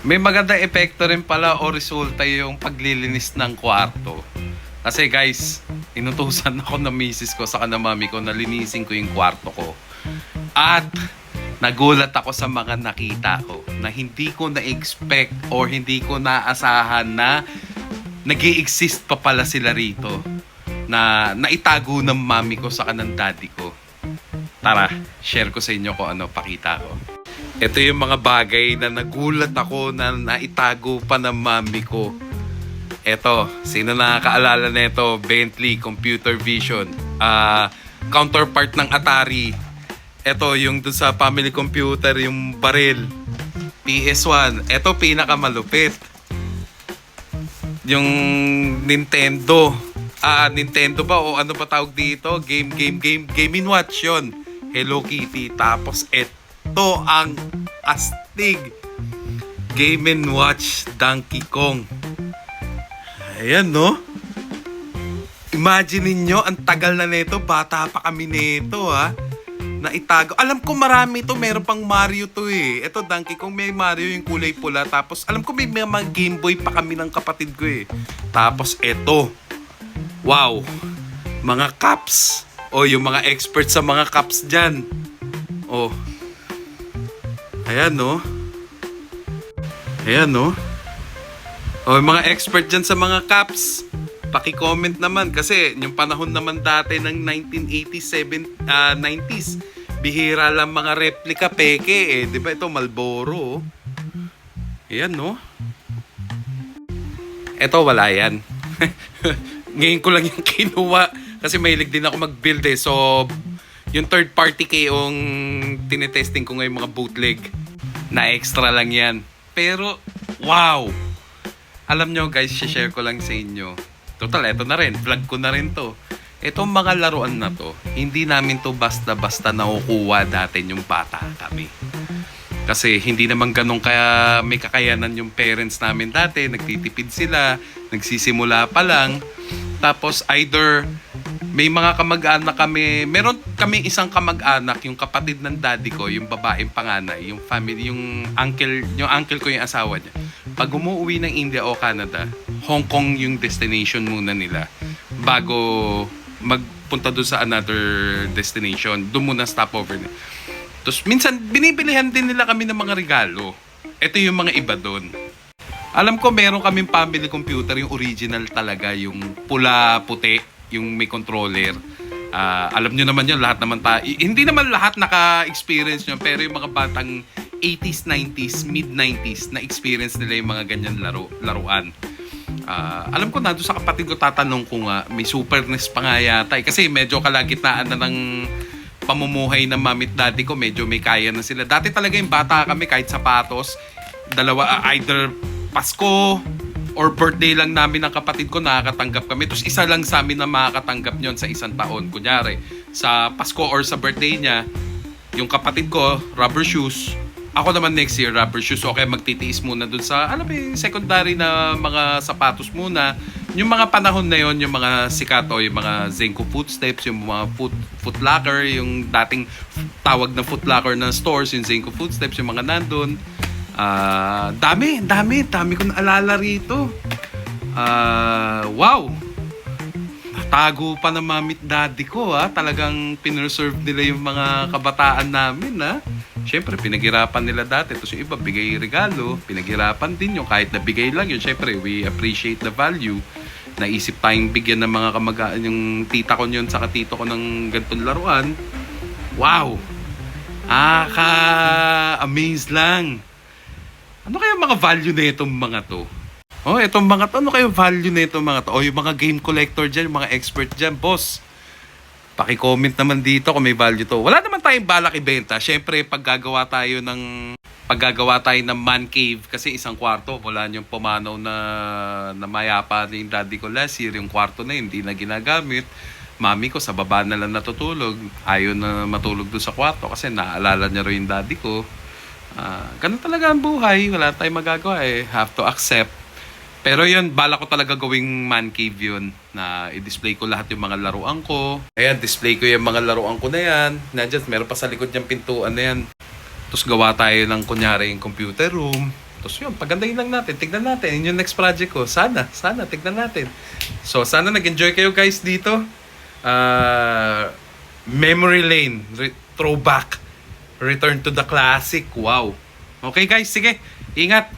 May magandang epekto rin pala o resulta yung paglilinis ng kwarto. Kasi guys, inutusan ako ng misis ko sa ng mami ko na linisin ko yung kwarto ko. At nagulat ako sa mga nakita ko na hindi ko na-expect or hindi ko naasahan na nag-i-exist pa pala sila rito na naitago ng mami ko sa kanang daddy ko. Tara, share ko sa inyo kung ano, pakita ko. Ito yung mga bagay na nagulat ako na naitago pa ng mami ko. Ito, sino nakakaalala nito? Bentley Computer Vision. Counterpart ng Atari. Ito, yung dun sa family computer, yung baril. PS1. Ito, pinakamalupit. Yung Nintendo. Nintendo ba? O ano pa tawag dito? Game & Watch yun. Hello Kitty. Tapos ito ang astig. Game & Watch Donkey Kong. Ayan, no? Imagine niyo ang tagal na nito. Bata pa kami nito, ha? Naitago. Alam ko marami to. Meron pang Mario to, eh. Ito, Donkey Kong. May Mario yung kulay pula. Tapos, alam ko may mga Game Boy pa kami ng kapatid ko, eh. Tapos, ito. Wow. Mga cups. O, yung mga experts sa mga cups dyan. O. Ayan, no? Ayan, no? O, yung mga expert dyan sa mga cups. Paki-comment naman kasi yung panahon naman dati ng 1987, 90s, bihira lang mga replika peke, eh. Di ba ito, Marlboro? Ayan, no? Ito, wala yan. Ngayon ko lang yung kinuha kasi mahilig din ako mag-build, eh. So, yung third party kayong tinetesting ko ngayon mga bootleg, na extra lang yan. Pero, wow! Alam nyo guys, share ko lang sa inyo. Total, eto na rin. Vlog ko na rin to. Itong mga laruan na to, hindi namin to basta-basta nakukuha dati yung bata kami. Kasi hindi naman ganun kaya may kakayanan yung parents namin dati. Nagtitipid sila, nagsisimula pa lang. Tapos either may mga kamag-anak kami, meron kami isang kamag-anak, yung kapatid ng daddy ko, yung babaeng panganay, yung family, yung uncle ko yung asawa niya. Pag umuwi ng India o Canada, Hong Kong yung destination muna nila bago magpunta doon sa another destination. Doon muna stopover nila. Tapos minsan binibilihan din nila kami ng mga regalo. Ito yung mga iba doon. Alam ko meron kaming family computer, yung original talaga, yung pula-puti, yung may controller. Alam nyo naman yun, lahat naman hindi naman lahat naka-experience nyo, pero yung mga batang 80s, 90s, mid-90s na experience nila yung mga ganyan laruan. Alam ko na doon sa kapatid ko, tatanong ko nga, may Super NES pa nga yata. Kasi medyo kalagitnaan na ng pamumuhay ng mamit daddy ko, medyo may kaya na sila. Dati talaga yung bata kami, kahit sapatos, dalawa, either Pasko or birthday lang namin ng kapatid ko, nakakatanggap kami. Tapos isa lang sa amin na makakatanggap nyon sa isang taon. Kunyari, sa Pasko or sa birthday niya, yung kapatid ko, rubber shoes. Ako naman next year, rubber shoes. Okay, magtitiis muna dun sa, alam mo yung secondary na mga sapatos muna. Yung mga panahon na yon, yung mga sikat o yung mga Zenko Footsteps, yung mga Foot Locker, yung dating tawag na Foot Locker na stores, yung Zenko Footsteps, yung mga nandun. Dami ko naalala rito. Wow! Natago pa ng mamit daddy ko, ha. Talagang pinreserve nila yung mga kabataan namin, ha. Siyempre, pinaghirapan nila dati. Tapos yung iba, bigay regalo. Pinaghirapan din yung kahit nabigay lang yun. Siyempre, we appreciate the value. Naisip tayong bigyan ng mga kamagaan, yung tita ko yun, saka tito ko ng ganitong laruan. Wow! Ka-amaze lang. Ano kaya mga value na itong mga to? Oh, itong mga to, ano kaya value na itong mga to? O yung mga game collector dyan, yung mga expert dyan, boss. Paki-comment naman dito kung may value to. Wala naman tayong balak ibenta. Siyempre, paggagawa tayo ng man cave, kasi isang kwarto, wala yung pumanaw na mayapa yung daddy ko last year. Yung kwarto na hindi na ginagamit. Mami ko sa baba na lang natutulog. Ayaw na matulog doon sa kwarto kasi naalala niya rin yung daddy ko. Ganun talaga ang buhay. Wala tayong magagawa, eh. Have to accept. Pero yun, bala ko talaga gawing man cave yun. Na i-display ko lahat yung mga laruan ko. Ayan, display ko yung mga laruan ko na yan. Nandiyan, meron pa sa likod yung pintuan na yan. Tapos gawa tayo ng kunyari yung computer room. Tapos yun, pagandahin lang natin. Tignan natin. Yun yung next project ko. Sana, tignan natin. So, sana nag-enjoy kayo guys dito. Memory lane. Throwback. Return to the classic. Wow. Okay guys, sige. Ingat.